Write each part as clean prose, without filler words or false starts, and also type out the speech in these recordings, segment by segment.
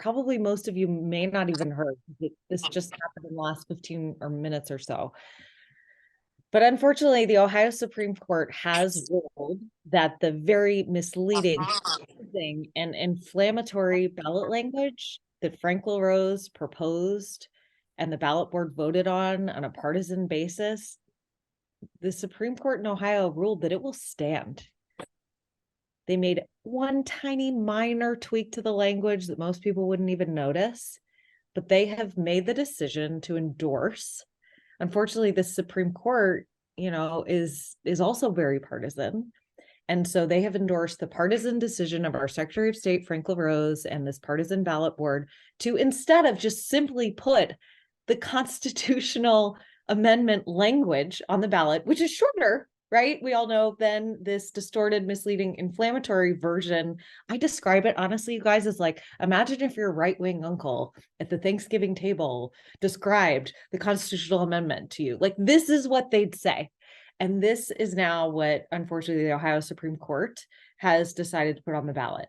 probably most of you may not even heard. This just happened in the last 15 or minutes or so. But unfortunately, the Ohio Supreme Court has ruled that the very misleading and inflammatory ballot language that Frank LaRose proposed and the ballot board voted on a partisan basis, the Supreme Court in Ohio ruled that it will stand. They made one tiny minor tweak to the language that most people wouldn't even notice, but they have made the decision to endorse. Unfortunately, the Supreme Court, is also very partisan. And so they have endorsed the partisan decision of our Secretary of State, Frank LaRose, and this partisan ballot board to, instead of just simply put the constitutional amendment language on the ballot, which is shorter, right? We all know than this distorted, misleading, inflammatory version. I describe it, honestly, you guys, as like, imagine if your right-wing uncle at the Thanksgiving table described the constitutional amendment to you. Like, this is what they'd say. And this is now what, unfortunately, the Ohio Supreme Court has decided to put on the ballot.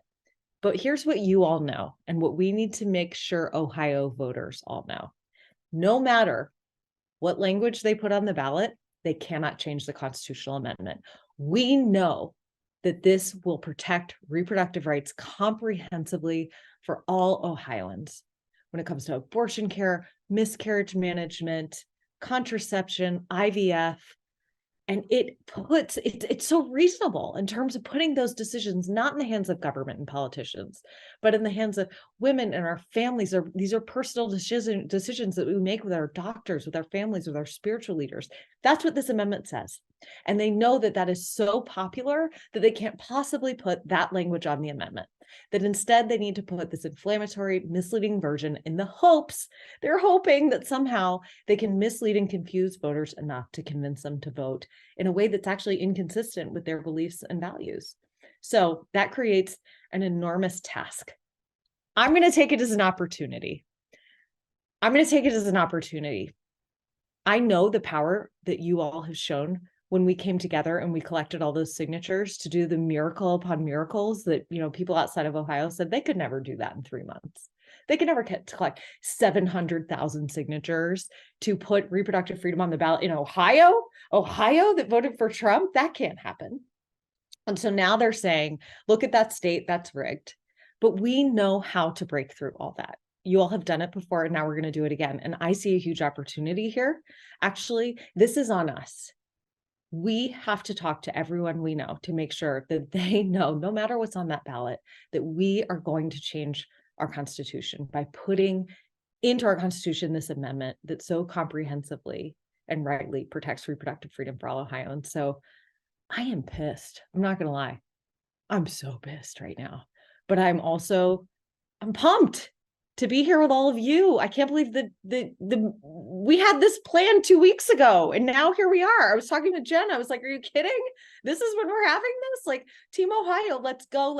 But here's what you all know, and what we need to make sure Ohio voters all know. No matter what language they put on the ballot, they cannot change the constitutional amendment. We know that this will protect reproductive rights comprehensively for all Ohioans when it comes to abortion care, miscarriage management, contraception, IVF. And it's so reasonable in terms of putting those decisions not in the hands of government and politicians, but in the hands of women and our families. These are personal decisions that we make with our doctors, with our families, with our spiritual leaders. That's what this amendment says. And they know that that is so popular that they can't possibly put that language on the amendment, that instead they need to put this inflammatory, misleading version in the hopes, they're hoping that somehow they can mislead and confuse voters enough to convince them to vote in a way that's actually inconsistent with their beliefs and values. So that creates an enormous task. I'm going to take it as an opportunity. I know the power that you all have shown when we came together and we collected all those signatures to do the miracle upon miracles that, people outside of Ohio said they could never do that in 3 months. They could never collect 700,000 signatures to put reproductive freedom on the ballot in Ohio that voted for Trump. That can't happen. And so now they're saying, look at that state, that's rigged. But we know how to break through all that. You all have done it before, and now we're going to do it again. And I see a huge opportunity here. Actually, this is on us. We have to talk to everyone we know to make sure that they know, no matter what's on that ballot, that we are going to change our Constitution by putting into our Constitution this amendment that so comprehensively and rightly protects reproductive freedom for all Ohioans. So I am pissed. I'm not going to lie. I'm so pissed right now. But I'm pumped to be here with all of you. I can't believe that we had this plan 2 weeks ago, and now here we are. I was talking to Jen. I was like, are you kidding? This is when we're having this? Like, Team Ohio, let's go.